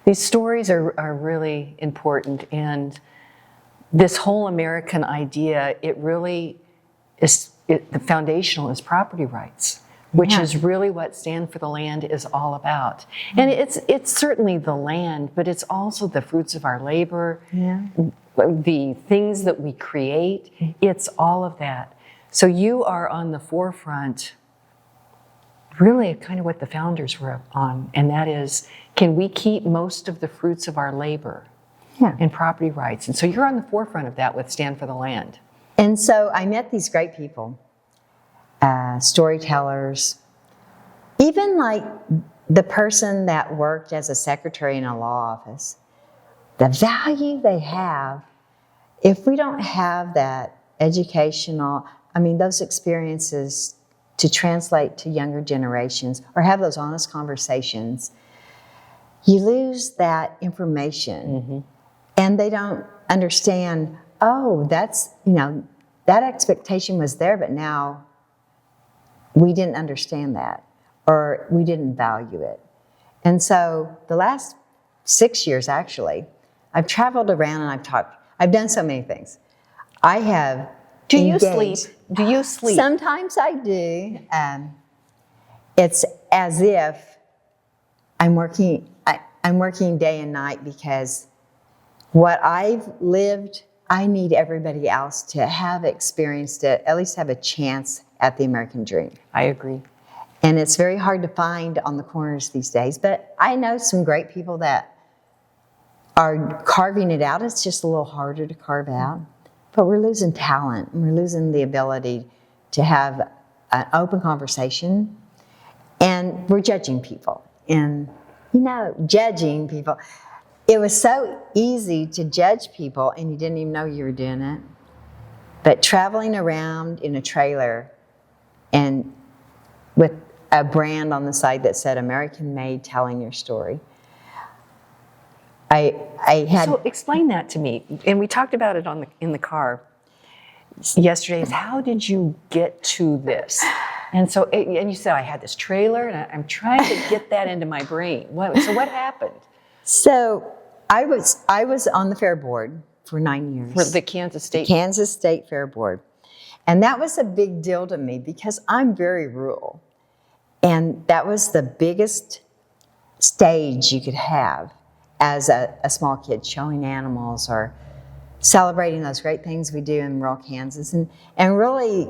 These stories are really important, and this whole American idea, it really is, the foundational is property rights, which is really what Stand for the Land is all about. And it's certainly the land, but it's also the fruits of our labor, the things that we create. It's all of that. So you are on the forefront, really kind of what the founders were on, and that is, can we keep most of the fruits of our labor and property rights? And so you're on the forefront of that with Stand for the Land. And so I met these great people, storytellers, even like the person that worked as a secretary in a law office. The value they have, if we don't have that educational, those experiences to translate to younger generations or have those honest conversations, you lose that information. And they don't understand, that's, that expectation was there, but now we didn't understand that, or we didn't value it. And so the last 6 years, actually, I've traveled around and I've done so many things. I have Do you engaged. sleep? Do you sleep? Sometimes I do. It's as if I'm working day and night, because what I've lived, I need everybody else to have experienced it, at least have a chance at the American dream. I agree. And it's very hard to find on the corners these days, but I know some great people that are carving it out. It's just a little harder to carve out. But we're losing talent, and we're losing the ability to have an open conversation, and we're judging people. And, judging people, it was so easy to judge people, and you didn't even know you were doing it. But traveling around in a trailer and with a brand on the side that said American Made, telling your story, I had. So explain that to me. And we talked about it in the car yesterday. Is how did you get to this? And so, and you said I had this trailer, and I'm trying to get that into my brain. So what happened? So I was on the fair board for 9 years. For the Kansas State. Kansas State Fair Board. And that was a big deal to me because I'm very rural. And that was the biggest stage you could have as a small kid, showing animals or celebrating those great things we do in rural Kansas, and really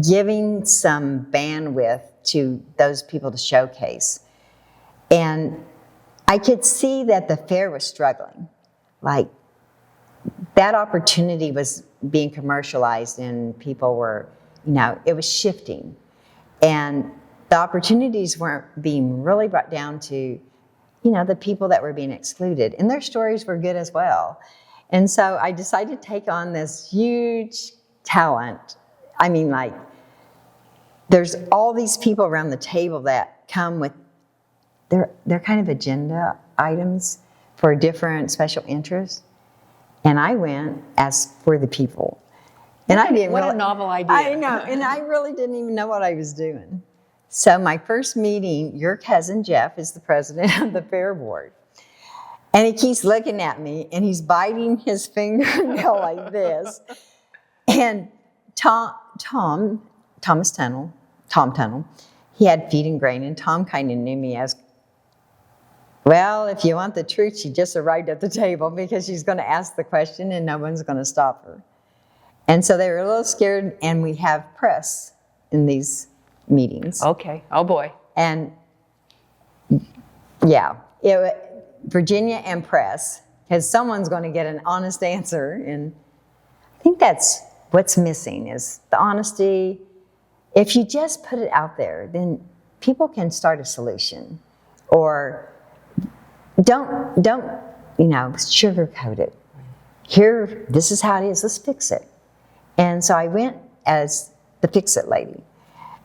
giving some bandwidth to those people to showcase. And I could see that the fair was struggling. Like, that opportunity was being commercialized, and people were, it was shifting. And the opportunities weren't being really brought down to, the people that were being excluded. And their stories were good as well. And so I decided to take on this huge talent. There's all these people around the table that come with their kind of agenda items for different special interests. And I went as for the people. And I didn't. What a novel idea. I know, and I really didn't even know what I was doing. So my first meeting, your cousin Jeff is the president of the fair board. And he keeps looking at me, and he's biting his fingernail like this. And Tom Tunnell, he had Feed and Grain, and Tom kind of knew me as, well, if you want the truth, she just arrived at the table because she's going to ask the question and no one's going to stop her. And so they were a little scared, and we have press in these meetings. Okay. Oh, boy. And, Virginia and press, because someone's going to get an honest answer. And I think that's what's missing, is the honesty. If you just put it out there, then people can start a solution. Or don't sugarcoat it. Here, this is how it is, let's fix it. And so I went as the fix-it lady.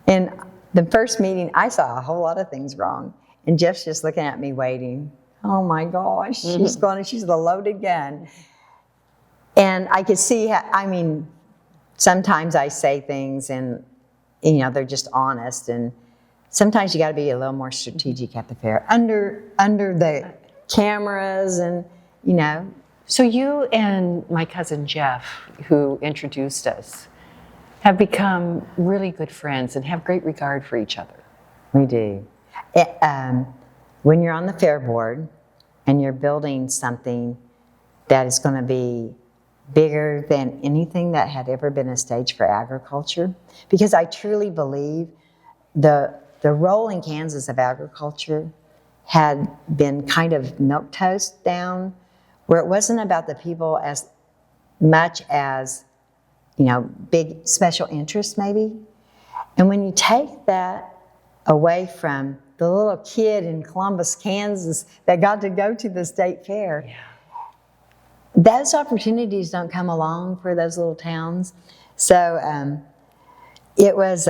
And the first meeting, I saw a whole lot of things wrong. And Jeff's just looking at me waiting. Oh my gosh, she's the loaded gun. And I could see sometimes I say things and, they're just honest. And sometimes you got to be a little more strategic at the fair. Under the cameras and, you know. So you and my cousin Jeff, who introduced us, have become really good friends and have great regard for each other. We do. When you're on the fair board and you're building something that is going to be bigger than anything that had ever been a stage for agriculture, because I truly believe the role in Kansas of agriculture had been kind of milquetoast down, where it wasn't about the people as much as, you know, big special interests maybe. And when you take that away from the little kid in Columbus, Kansas that got to go to the state fair, those opportunities don't come along for those little towns. So it was,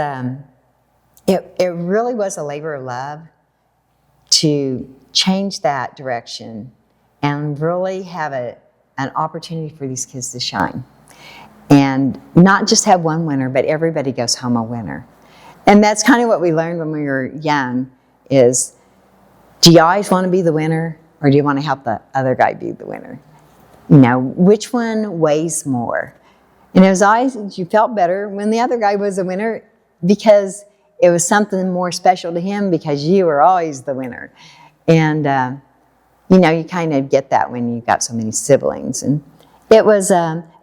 it really was a labor of love to change that direction and really have an opportunity for these kids to shine. And not just have one winner, but everybody goes home a winner. And that's kind of what we learned when we were young is, do you always want to be the winner or do you want to help the other guy be the winner? You know, which one weighs more? And it was always, you felt better when the other guy was a winner because it was something more special to him because you were always the winner. And, you know, you kind of get that when you've got so many siblings. And it was,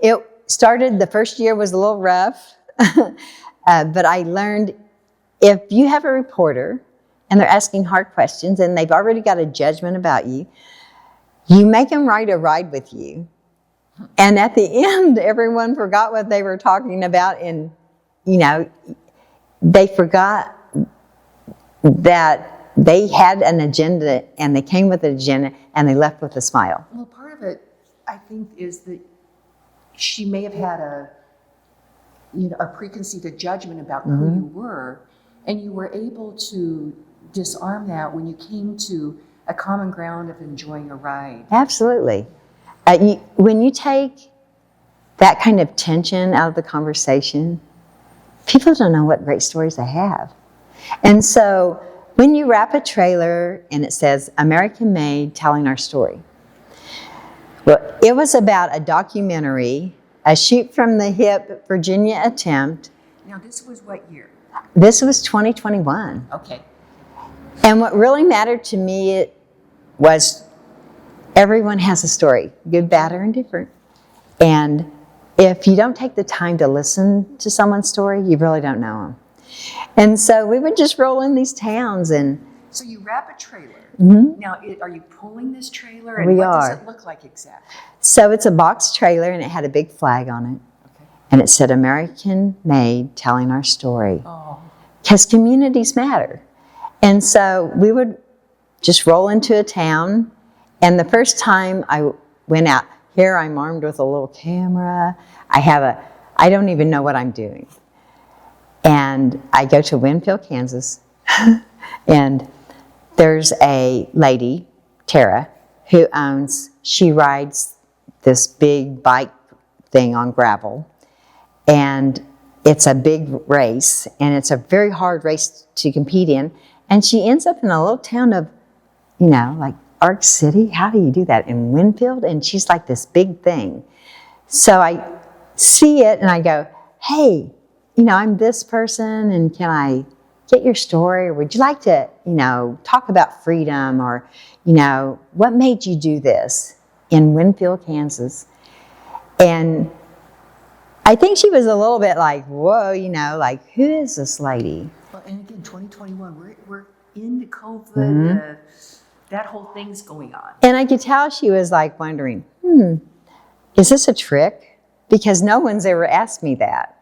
it started, the first year was a little rough, but I learned if you have a reporter and they're asking hard questions and they've already got a judgment about you, you make them ride a ride with you. And at the end, everyone forgot what they were talking about and, you know, they forgot that they had an agenda and they came with an agenda and they left with a smile. Well, part of it, I think, is that she may have had a preconceived judgment about who you were, and you were able to disarm that when you came to a common ground of enjoying a ride. Absolutely. When you take that kind of tension out of the conversation, people don't know what great stories they have. And so when you wrap a trailer and it says American Made Telling Our Story, well, it was about a documentary, a shoot from the hip Virginia attempt. Now, this was what year? This was 2021. Okay. And what really mattered to me was everyone has a story, good, bad, or indifferent. And if you don't take the time to listen to someone's story, you really don't know them. And so we would just roll in these towns and... So you wrap a trailer. Mm-hmm. Now, are you pulling this trailer? And We what are. does it look like exactly? So it's a box trailer and it had a big flag on it. Okay. And it said, American Made Telling Our Story. Oh. Because communities matter. And so we would just roll into a town. And the first time I went out, here I'm armed with a little camera. I don't even know what I'm doing. And I go to Winfield, Kansas. And there's a lady, Tara, she rides this big bike thing on gravel. And it's a big race, and it's a very hard race to compete in. And she ends up in a little town of, you know, like Ark City. How do you do that? In Winfield? And she's like this big thing. So I see it, and I go, hey, you know, I'm this person, and can I get your story? Or would you like to, you know, talk about freedom? Or, you know, what made you do this in Winfield, Kansas? And I think she was a little bit like, whoa, you know, like, who is this lady? Well, and again, 2021, we're into COVID. That whole thing's going on. And I could tell she was like wondering, is this a trick? Because no one's ever asked me that.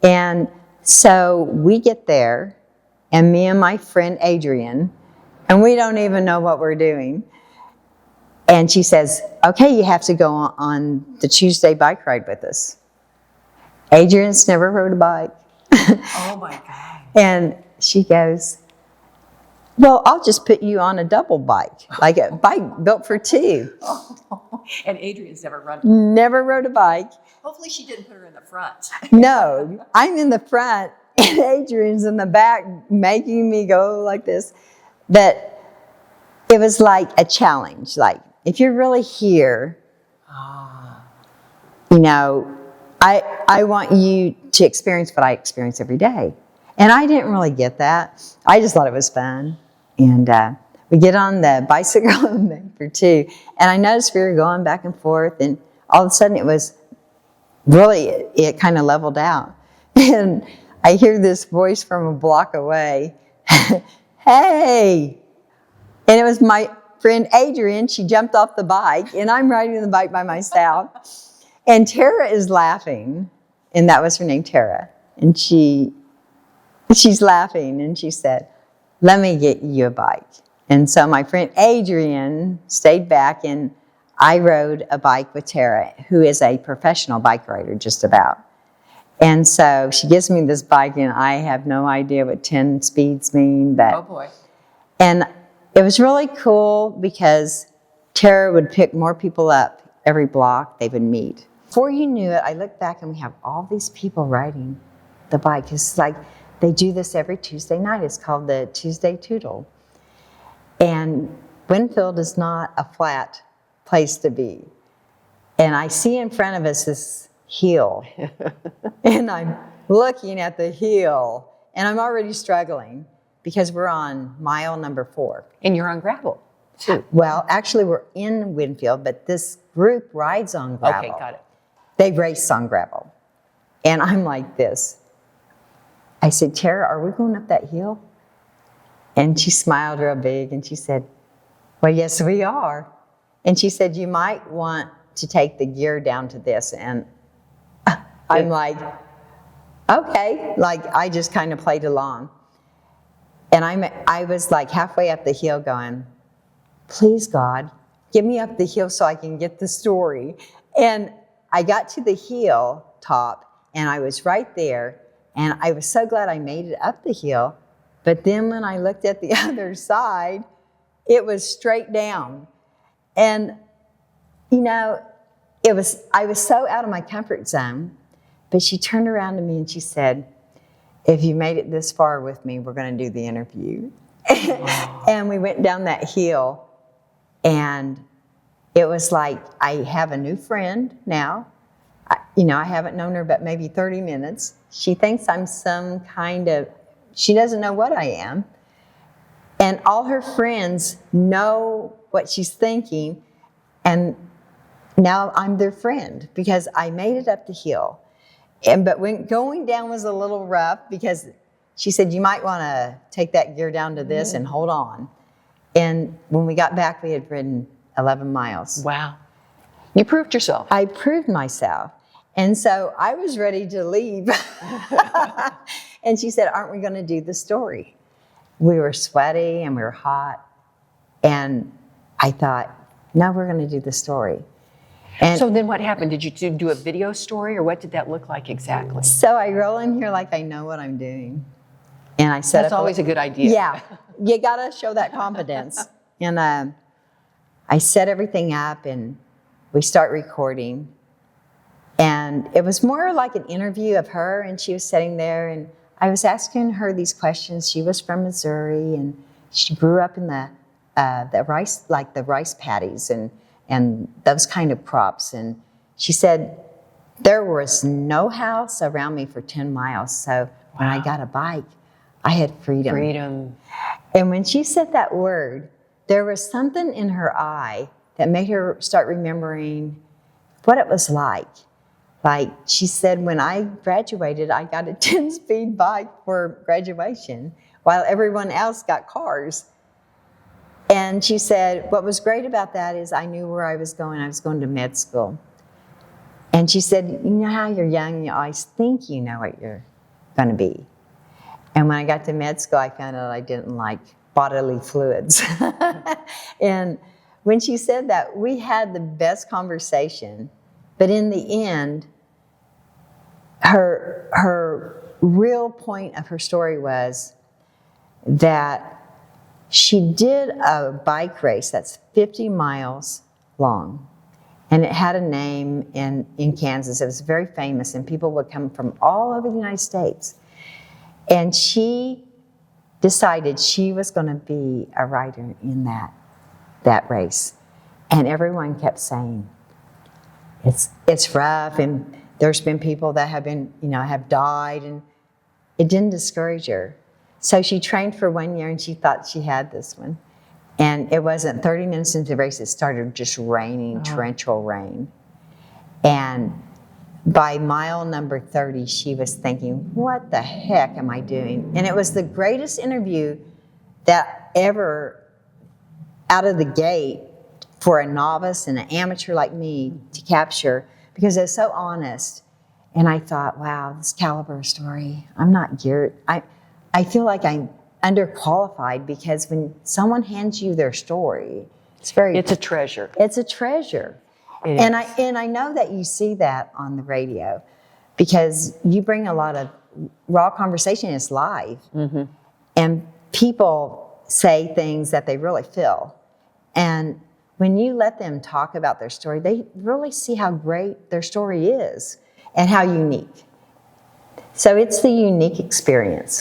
And so we get there, and me and my friend Adrian, and we don't even know what we're doing. And she says, okay, you have to go on the Tuesday bike ride with us. Adrian's never rode a bike. Oh my God. And she goes, well, I'll just put you on a double bike, like a bike built for two. Oh, and Adrian's never run. Never rode a bike. Hopefully she didn't put her in the front. No, I'm in the front and Adrian's in the back making me go like this. But it was like a challenge. Like, if you're really here, you know, I want you to experience what I experience every day. And I didn't really get that. I just thought it was fun. And we get on the bicycle and make for two. And I noticed we were going back and forth. And all of a sudden it was really, it kind of leveled out. And I hear this voice from a block away. Hey! And it was my friend Adrienne. She jumped off the bike. And I'm riding the bike by myself. And Tara is laughing. And that was her name, Tara. And she's laughing. And she said, let me get you a bike. And so my friend Adrienne stayed back, and I rode a bike with Tara, who is a professional bike rider, just about. And so she gives me this bike, and I have no idea what 10 speeds mean. But, Oh, boy. And it was really cool because Tara would pick more people up every block they would meet. Before you knew it, I looked back, and we have all these people riding the bike. It's like they do this every Tuesday night. It's called the Tuesday Toodle. And Winfield is not a flat place to be. And I see in front of us this hill. And I'm looking at the hill, and I'm already struggling because we're on mile number 4. And you're on gravel, too. Well, actually, we're in Winfield, but this group rides on gravel. Okay, got it. They race on gravel. And I'm like this. I said, Tara, are we going up that hill? And she smiled real big, and she said, well, yes, we are. And she said, you might want to take the gear down to this. And I'm like, okay. Like, I just kind of played along. And I was like halfway up the hill going, please, God, get me up the hill so I can get the story. And I got to the hill top, and I was right there, and I was so glad I made it up the hill. But then when I looked at the other side, it was straight down. And, you know, I was so out of my comfort zone. But she turned around to me and she said, if you made it this far with me, we're going to do the interview. And we went down that hill, and it was like, I have a new friend now. I haven't known her but maybe 30 minutes. She thinks I'm some kind of, she doesn't know what I am. And all her friends know what she's thinking, and now I'm their friend because I made it up the hill. But when going down was a little rough because she said, you might want to take that gear down to this and hold on. And when we got back, we had ridden 11 miles. Wow. You proved yourself. I proved myself. And so I was ready to leave. And she said, aren't we going to do the story? We were sweaty and we were hot. And I thought, no, we're going to do the story. And So then what happened? Did you do a video story, or what did that look like exactly? so I roll in here like I know what I'm doing. And I set That's up always a good idea. Yeah, you got to show that confidence. And I set everything up, and we start recording. And it was more like an interview of her, and she was sitting there, and I was asking her these questions. She was from Missouri, and she grew up in the rice, like the rice paddies and those kind of crops. And she said, there was no house around me for 10 miles. So when I got a bike, I had freedom. Freedom. And when she said that word, there was something in her eye that made her start remembering what it was like. Like she said, when I graduated, I got a 10-speed bike for graduation while everyone else got cars. And she said, what was great about that is I knew where I was going. I was going to med school. And she said, you know how you're young, you always think you know what you're going to be. And when I got to med school, I found out I didn't like bodily fluids. And when she said that, we had the best conversation. But in the end, her real point of her story was that she did a bike race that's 50 miles long. And it had a name in Kansas. It was very famous, and people would come from all over the United States. And she decided she was going to be a rider in that that race. And everyone kept saying, it's rough, and there's been people that have been, have died, and it didn't discourage her. So she trained for 1 year, and she thought she had this one. And it wasn't 30 minutes into the race, it started just raining, torrential rain. And by mile number 30, she was thinking, what the heck am I doing? And it was the greatest interview that ever, out of the gate, for a novice and an amateur like me to capture, because it's so honest. And I thought, wow, this caliber story, I'm not geared. I feel like I'm underqualified, because when someone hands you their story, It's a treasure. It's a treasure. It And is. I know that you see that on the radio, because you bring a lot of raw conversation. It's live. Mm-hmm. And people say things that they really feel. And when you let them talk about their story, they really see how great their story is and how unique. So it's the unique experience.